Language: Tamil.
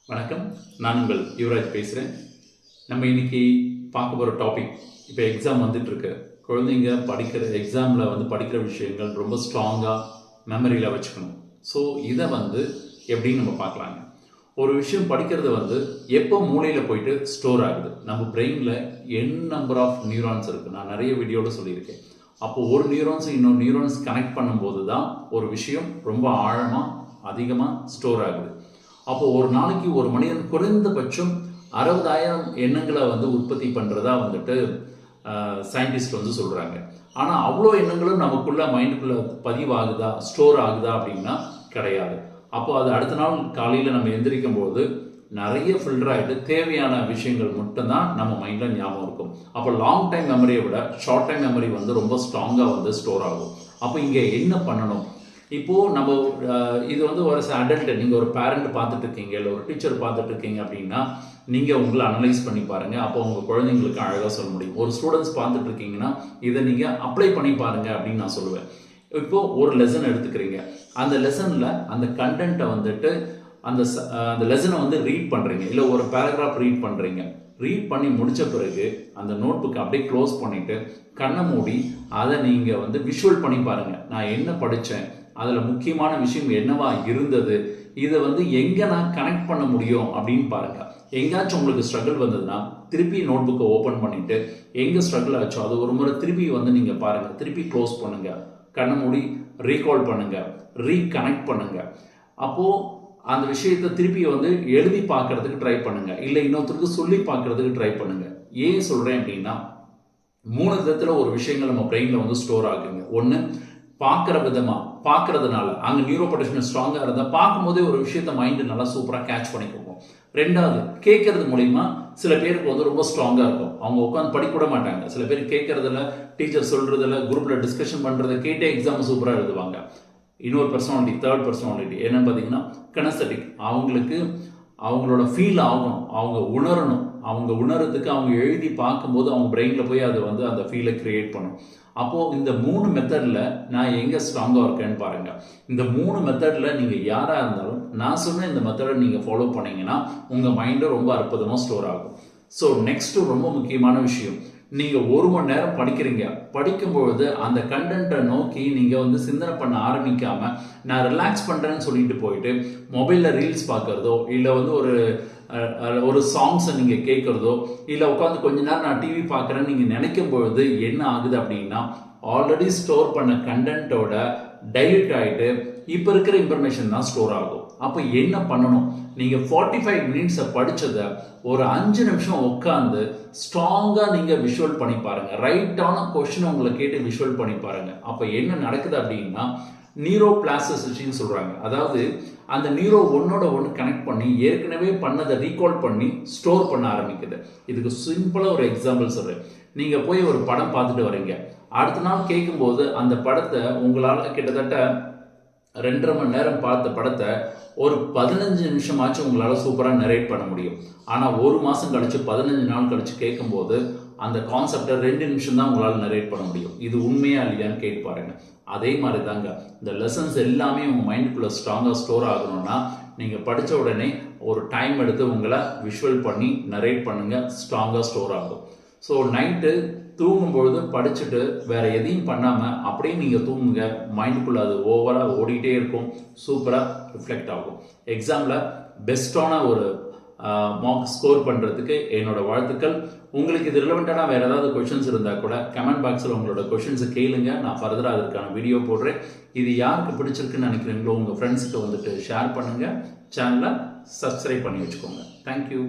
வணக்கம், நான் உங்கள் யுவராஜ் பேசுகிறேன். நம்ம இன்னைக்கு பார்க்க போகிற டாபிக், இப்போ எக்ஸாம் வந்துட்டுருக்கு. குழந்தைங்க எக்ஸாமில் படிக்கிற விஷயங்கள் ரொம்ப ஸ்ட்ராங்காக மெமரியில் வச்சுக்கணும். ஸோ இதை எப்படின்னு நம்ம பார்க்கலாங்க. ஒரு விஷயம் படிக்கிறது எப்போ மூளையில் போயிட்டு ஸ்டோர் ஆகுது. நம்ம பிரெயினில் நம்பர் ஆஃப் நியூரான்ஸ் இருக்குது. நான் நிறைய வீடியோவில் சொல்லியிருக்கேன். அப்போது ஒரு நியூரான்ஸ் இன்னொரு நியூரான்ஸ் கனெக்ட் பண்ணும்போது தான் ஒரு விஷயம் ரொம்ப ஆழமாக அதிகமாக ஸ்டோர் ஆகுது. அப்போது ஒரு நாளைக்கு ஒரு மனிதன் குறைந்தபட்சம் 60,000 எண்ணங்களை உற்பத்தி பண்ணுறதா சயின்டிஸ்ட் சொல்கிறாங்க. ஆனால் அவ்வளோ எண்ணங்களும் நமக்குள்ள மைண்டுக்குள்ளே பதிவாகுதா, ஸ்டோர் ஆகுதா அப்படின்னா கிடையாது. அப்போது அது அடுத்த நாள் காலையில் நம்ம எந்திரிக்கும் போது நிறைய ஃபில்டர் ஆகிட்டு தேவையான விஷயங்கள் மட்டும்தான் நம்ம மைண்டில் ஞாபகம் இருக்கும். அப்போ லாங் டைம் மெமரியை விட ஷார்ட் டைம் மெமரி ரொம்ப ஸ்ட்ராங்காக ஸ்டோர் ஆகும். அப்போ இங்கே என்ன பண்ணணும்? இப்போது நம்ம இது ஒரு அடல்ட், நீங்கள் ஒரு பேரண்ட் பார்த்துட்டு இருக்கீங்க, இல்லை ஒரு டீச்சர் பார்த்துட்டு இருக்கீங்க அப்படின்னா நீங்கள் உங்களை அனலைஸ் பண்ணி பாருங்கள். அப்போ உங்கள் குழந்தைங்களுக்கு அழகாக சொல்ல முடியும். ஒரு ஸ்டூடெண்ட்ஸ் பார்த்துட்டு இருக்கீங்கன்னா இதை நீங்கள் அப்ளை பண்ணி பாருங்கள் அப்படின்னு நான் சொல்லுவேன். இப்போது ஒரு லெசன் எடுத்துக்கிறீங்க. அந்த லெசனில் அந்த கண்டென்ட்டை அந்த லெசனை ரீட் பண்ணுறீங்க, இல்லை ஒரு பேராகிராஃப் ரீட் பண்ணுறீங்க. ரீட் பண்ணி முடித்த பிறகு அந்த நோட் புக்கை அப்படியே க்ளோஸ் பண்ணிவிட்டு கண்ணை மூடி அதை நீங்கள் விஷுவல் பண்ணி பாருங்கள். நான் என்ன படித்தேன், அதில் முக்கியமான விஷயம் என்னவா இருந்தது, இதை எங்கே நான் கனெக்ட் பண்ண முடியும் அப்படின்னு பாருங்கள். எங்கேயாச்சும் உங்களுக்கு ஸ்ட்ரகிள் வந்ததுன்னா திருப்பி நோட் புக்கை ஓப்பன் பண்ணிவிட்டு எங்கே ஸ்ட்ரகிள் ஆச்சோ அது ஒரு முறை திருப்பி நீங்கள் பாருங்கள். திருப்பி க்ளோஸ் பண்ணுங்கள், கண்ணை மூடி ரீகால் பண்ணுங்கள், ரீகனெக்ட் பண்ணுங்கள். அப்போது அந்த விஷயத்தை திருப்பி எழுதி பார்க்கறதுக்கு ட்ரை பண்ணுங்கள், இல்லை இன்னொருத்தருக்கு சொல்லி பார்க்கறதுக்கு ட்ரை பண்ணுங்கள். ஏன் சொல்கிறேன் அப்படின்னா 3 விதத்தில் ஒரு விஷயங்கள் நம்ம பிரெயினில் ஸ்டோர் ஆகுங்க. ஒன்று, பார்க்குற விதமாக பார்க்கறதுனால அங்கே நியூரோ பொட்டன்ஷியல் ஸ்ட்ராங்காக இருந்தால் பார்க்கும்போதே ஒரு விஷயத்த மைண்டு நல்லா சூப்பராக கேட்ச் பண்ணிக்குவோம். ரெண்டாவது, கேட்கறது மூலிமா சில பேருக்கு ரொம்ப ஸ்ட்ராங்காக இருக்கும். அவங்க உட்காந்து படிக்கூட மாட்டாங்க. சில பேர் கேட்கறதில்ல, டீச்சர் சொல்கிறதில்ல, குரூப்பில் டிஸ்கஷன் பண்ணுறதை கேட்டே எக்ஸாம் சூப்பராக எழுதுவாங்க. இன்னொரு பர்சனாலிட்டி, தேர்ட் பர்சனாலிட்டி என்னன்னு பார்த்தீங்கன்னா கனஸ்தட்டிக். அவங்களுக்கு அவங்களோட ஃபீல் ஆகணும், அவங்க உணரணும். அவங்க உணர்றதுக்கு அவங்க எழுதி பார்க்கும்போது அவங்க பிரெயினில் போய் அது அந்த ஃபீலை கிரியேட் பண்ணும். அப்போது இந்த 3 மெத்தடில் நான் எங்கே ஸ்ட்ராங்காக இருக்கேன்னு பாருங்கள். இந்த 3 மெத்தடில் நீங்கள் யாராக இருந்தாலும் நான் சொன்ன இந்த மெத்தடை நீங்கள் ஃபாலோ பண்ணிங்கன்னா உங்கள் மைண்டு ரொம்ப அற்புதமாக ஸ்டோர் ஆகும். ஸோ நெக்ஸ்ட்டு ரொம்ப முக்கியமான விஷயம், நீங்கள் 1 மணி நேரம் படிக்கிறீங்க. படிக்கும்பொழுது அந்த கண்டென்ட்டை நோக்கி நீங்கள் சிந்தனை பண்ண ஆரம்பிக்காமல் நான் ரிலாக்ஸ் பண்ணுறேன்னு சொல்லிட்டு போயிட்டு மொபைலில் ரீல்ஸ் பார்க்குறதோ, இல்லை ஒரு சாங்ஸை நீங்கள் கேட்குறதோ, இல்லை உட்காந்து கொஞ்ச நேரம் நான் டிவி பார்க்குறேன்னு நீங்கள் நினைக்கும் பொழுது என்ன ஆகுது அப்படின்னா ஆல்ரெடி ஸ்டோர் பண்ண கண்டென்ட்டோட டைல்யூட் ஆகிட்டு இப்போ இருக்கிற இன்ஃபர்மேஷன் தான் ஸ்டோர் ஆகும். அப்போ என்ன பண்ணணும்? நீங்கள் 45 மினிட்ஸை படித்ததை ஒரு 5 நிமிஷம் உட்காந்து ஸ்ட்ராங்காக நீங்கள் விஷுவல் பண்ணி பாருங்கள். ரைட்டான கொஷின் உங்களை கேட்டு விஷுவல் பண்ணி பாருங்கள். அப்போ என்ன நடக்குது அப்படின்னா நியூரோ பிளாஸ்டிசிட்டின்னு சொல்கிறாங்க. அதாவது அந்த நியூரோ ஒன்னோட ஒன்று கனெக்ட் பண்ணி ஏற்கனவே பண்ணதை ரீகால் பண்ணி ஸ்டோர் பண்ண ஆரம்பிக்குது. இதுக்கு சிம்பிளாக ஒரு எக்ஸாம்பிள் சொல்கிறேன். நீங்கள் போய் ஒரு படம் பார்த்துட்டு வரீங்க. அடுத்த நாள் கேட்கும்போது அந்த படத்தை உங்களால் கிட்டத்தட்ட 2.5 மணி நேரம் பார்த்த படத்தை ஒரு 15 நிமிஷமாச்சும் உங்களால் சூப்பராக நரேட் பண்ண முடியும். ஆனால் 1 மாதம் கழிச்சு 15 நாள் கழிச்சு கேட்கும்போது அந்த கான்செப்டை 2 நிமிஷம் தான் உங்களால் நரேட் பண்ண முடியும். இது உண்மையா இல்லையான்னு கேட்டு பாருங்க. அதே மாதிரி தாங்க இந்த லெசன்ஸ் எல்லாமே உங்கள் மைண்டுக்குள்ளே ஸ்ட்ராங்காக ஸ்டோர் ஆகணும்னா நீங்கள் படித்த உடனே ஒரு டைம் எடுத்து உங்களை விஷுவல் பண்ணி நரேட் பண்ணுங்கள், ஸ்ட்ராங்காக ஸ்டோர் ஆகும். ஸோ நைட்டு தூங்கும்பொழுது படிச்சுட்டு வேறு எதையும் பண்ணாமல் அப்படியே நீங்கள் தூங்குங்க. மைண்டுக்குள்ளே அது ஓவராக ஓடிட்டே இருக்கும், சூப்பராக ரிஃப்ளெக்ட் ஆகும். எக்ஸாமில் பெஸ்ட்டான ஒரு மார்க் ஸ்கோர் பண்ணுறதுக்கு என்னோட வாழ்த்துக்கள். உங்களுக்கு இது ரிலவெண்ட்டான வேறு ஏதாவது கொஷின்ஸ் இருந்தால் கூட கமெண்ட் பாக்ஸில் உங்களோட கொஷின்ஸை கேளுங்க. நான் ஃபர்தராக அதற்கான வீடியோ போடுறேன். இது யாருக்கு பிடிச்சிருக்குன்னு நினைக்கிறீங்களோ உங்கள் ஃப்ரெண்ட்ஸுக்கு ஷேர் பண்ணுங்கள். சேனலை சப்ஸ்கிரைப் பண்ணி வச்சுக்கோங்க. தேங்க்யூ.